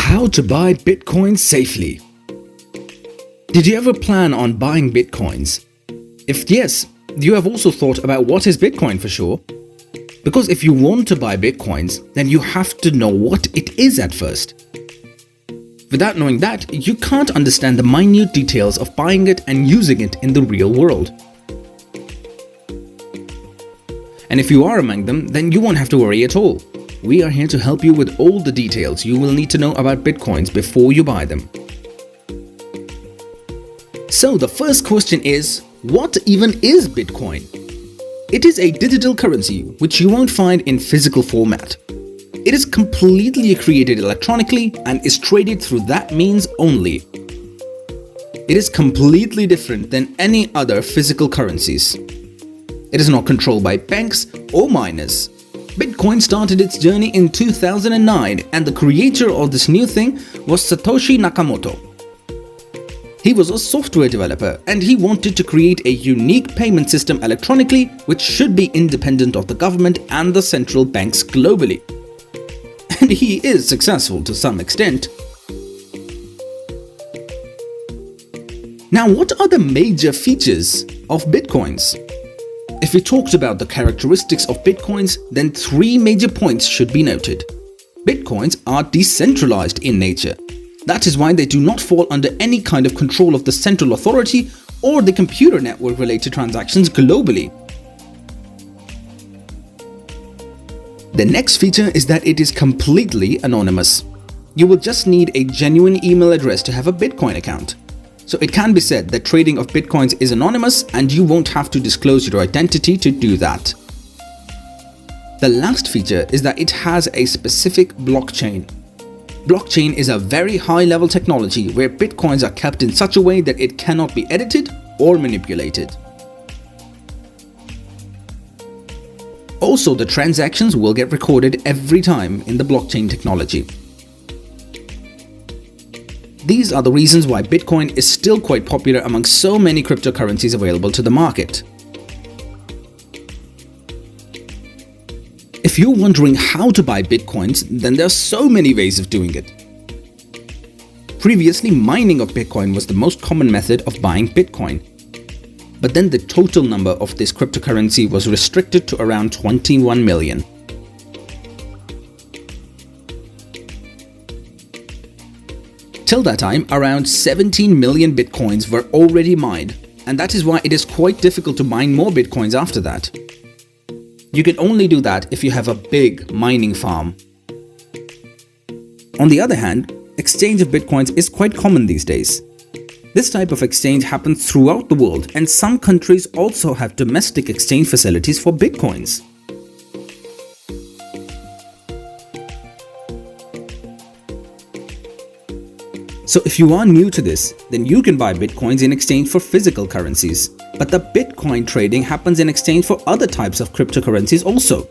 How to buy Bitcoin safely. Did you ever plan on buying Bitcoins? If yes, you have also thought about what is Bitcoin for sure. Because if you want to buy Bitcoins, then you have to know what it is at first. Without knowing that, you can't understand the minute details of buying it and using it in the real world. And if you are among them, then you won't have to worry at all. We are here to help you with all the details you will need to know about Bitcoins before you buy them. So the first question is, what even is Bitcoin? It is a digital currency which you won't find in physical format. It is completely created electronically and is traded through that means only. It is completely different than any other physical currencies. It is not controlled by banks or miners. Bitcoin started its journey in 2009 and the creator of this new thing was Satoshi Nakamoto. He was a software developer and he wanted to create a unique payment system electronically which should be independent of the government and the central banks globally. And he is successful to some extent. Now, what are the major features of Bitcoins? If we talked about the characteristics of Bitcoins, then three major points should be noted. Bitcoins are decentralized in nature. That is why they do not fall under any kind of control of the central authority or the computer network related transactions globally. The next feature is that it is completely anonymous. You will just need a genuine email address to have a Bitcoin account. So it can be said that trading of Bitcoins is anonymous and you won't have to disclose your identity to do that. The last feature is that it has a specific blockchain. Blockchain is a very high-level technology where Bitcoins are kept in such a way that it cannot be edited or manipulated. Also, the transactions will get recorded every time in the blockchain technology. These are the reasons why Bitcoin is still quite popular among so many cryptocurrencies available to the market. If you're wondering how to buy Bitcoins, then there are so many ways of doing it. Previously, mining of Bitcoin was the most common method of buying Bitcoin. But then the total number of this cryptocurrency was restricted to around 21 million. Till that time, around 17 million Bitcoins were already mined, and that is why it is quite difficult to mine more Bitcoins after that. You can only do that if you have a big mining farm. On the other hand, exchange of Bitcoins is quite common these days. This type of exchange happens throughout the world, and some countries also have domestic exchange facilities for Bitcoins. So if you are new to this, then you can buy Bitcoins in exchange for physical currencies. But the Bitcoin trading happens in exchange for other types of cryptocurrencies also.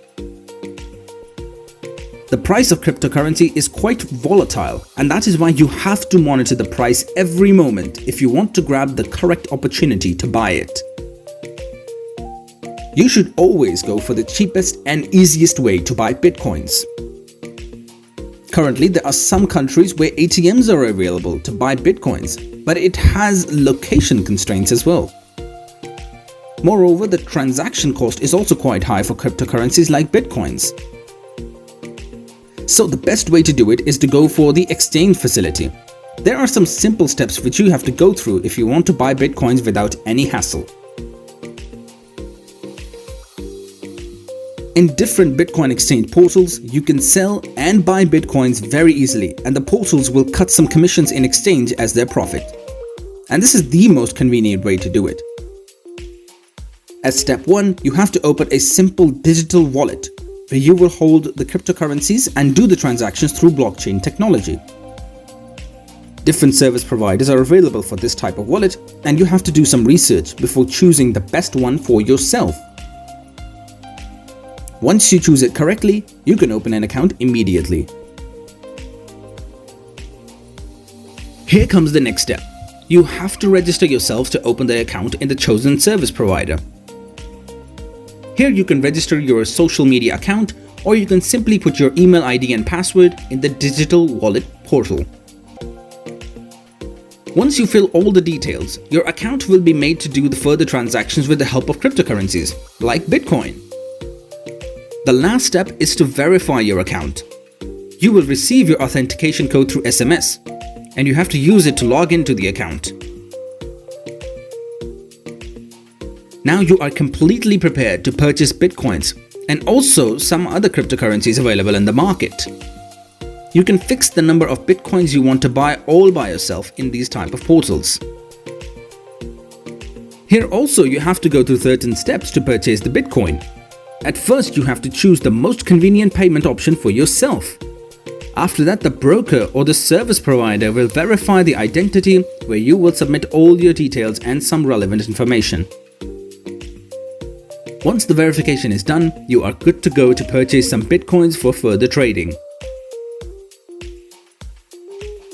The price of cryptocurrency is quite volatile, and that is why you have to monitor the price every moment if you want to grab the correct opportunity to buy it. You should always go for the cheapest and easiest way to buy Bitcoins. Currently, there are some countries where ATMs are available to buy Bitcoins, but it has location constraints as well. Moreover, the transaction cost is also quite high for cryptocurrencies like Bitcoins. So the best way to do it is to go for the exchange facility. There are some simple steps which you have to go through if you want to buy Bitcoins without any hassle. In different Bitcoin exchange portals, you can sell and buy Bitcoins very easily, and the portals will cut some commissions in exchange as their profit. And this is the most convenient way to do it. As step 1, you have to open a simple digital wallet where you will hold the cryptocurrencies and do the transactions through blockchain technology. Different service providers are available for this type of wallet, and you have to do some research before choosing the best one for yourself. Once you choose it correctly, you can open an account immediately. Here comes the next step. You have to register yourself to open the account in the chosen service provider. Here you can register your social media account or you can simply put your email ID and password in the digital wallet portal. Once you fill all the details, your account will be made to do the further transactions with the help of cryptocurrencies, like Bitcoin. The last step is to verify your account. You will receive your authentication code through SMS, and you have to use it to log into the account. Now you are completely prepared to purchase Bitcoins and also some other cryptocurrencies available in the market. You can fix the number of Bitcoins you want to buy all by yourself in these type of portals. Here also you have to go through certain steps to purchase the Bitcoin. At first you have to choose the most convenient payment option for yourself. After that, the broker or the service provider will verify the identity, where you will submit all your details and some relevant information. Once the verification is done, you are good to go to purchase some Bitcoins for further trading.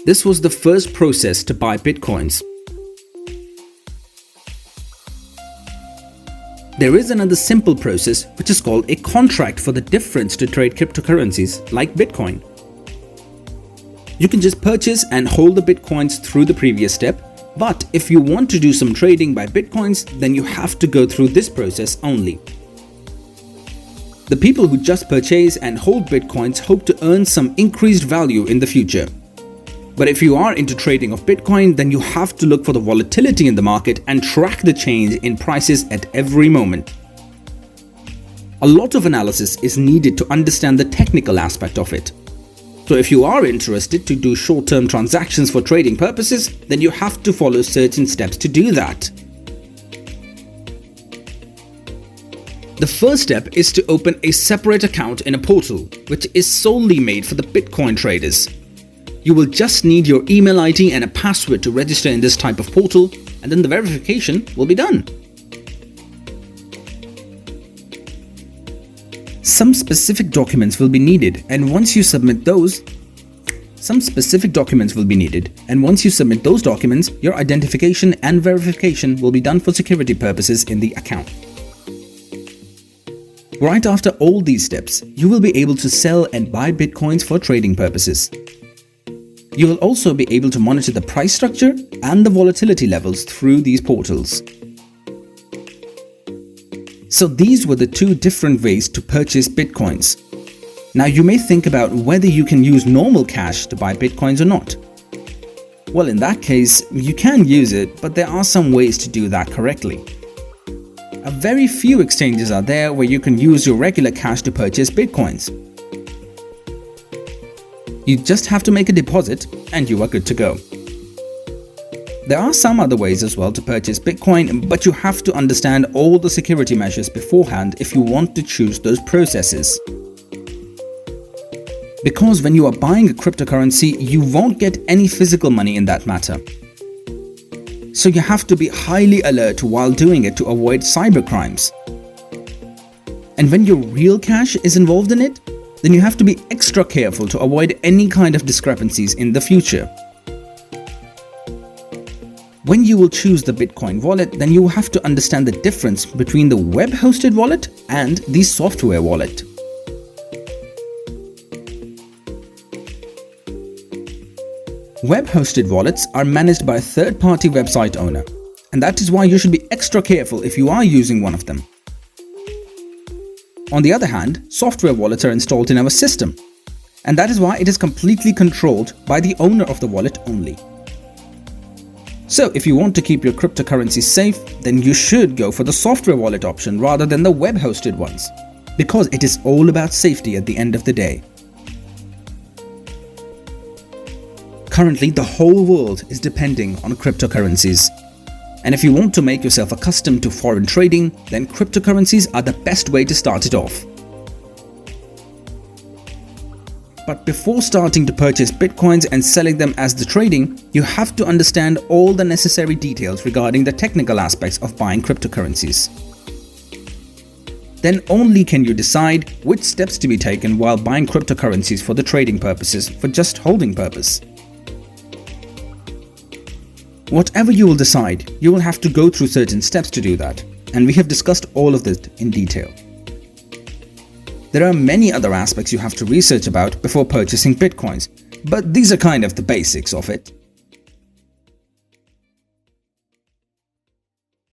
This was the first process to buy Bitcoins. There is another simple process which is called a contract for the difference to trade cryptocurrencies like Bitcoin. You can just purchase and hold the Bitcoins through the previous step, but if you want to do some trading by Bitcoins, then you have to go through this process only. The people who just purchase and hold Bitcoins hope to earn some increased value in the future. But if you are into trading of Bitcoin, then you have to look for the volatility in the market and track the change in prices at every moment. A lot of analysis is needed to understand the technical aspect of it. So if you are interested to do short-term transactions for trading purposes, then you have to follow certain steps to do that. The first step is to open a separate account in a portal, which is solely made for the Bitcoin traders. You will just need your email ID and a password to register in this type of portal, and then the verification will be done. Some specific documents will be needed, and once you submit those, documents, your identification and verification will be done for security purposes in the account. Right after all these steps, you will be able to sell and buy Bitcoins for trading purposes. You will also be able to monitor the price structure and the volatility levels through these portals. So these were the two different ways to purchase Bitcoins. Now you may think about whether you can use normal cash to buy Bitcoins or not. Well, in that case, you can use it, but there are some ways to do that correctly. A very few exchanges are there where you can use your regular cash to purchase Bitcoins. You just have to make a deposit and you are good to go. There are some other ways as well to purchase Bitcoin, but you have to understand all the security measures beforehand if you want to choose those processes. Because when you are buying a cryptocurrency, you won't get any physical money in that matter. So you have to be highly alert while doing it to avoid cybercrimes. And when your real cash is involved in it, then you have to be extra careful to avoid any kind of discrepancies in the future. When you will choose the Bitcoin wallet, then you have to understand the difference between the web-hosted wallet and the software wallet. Web-hosted wallets are managed by a third-party website owner, and that is why you should be extra careful if you are using one of them. On the other hand, software wallets are installed in our system, and that is why it is completely controlled by the owner of the wallet only. So if you want to keep your cryptocurrency safe, then you should go for the software wallet option rather than the web-hosted ones, because it is all about safety at the end of the day. Currently, the whole world is depending on cryptocurrencies. And if you want to make yourself accustomed to foreign trading, then cryptocurrencies are the best way to start it off. But before starting to purchase Bitcoins and selling them as the trading, you have to understand all the necessary details regarding the technical aspects of buying cryptocurrencies. Then only can you decide which steps to be taken while buying cryptocurrencies for the trading purposes, for just holding purpose. Whatever you will decide, you will have to go through certain steps to do that, and we have discussed all of this in detail. There are many other aspects you have to research about before purchasing Bitcoins, but these are kind of the basics of it.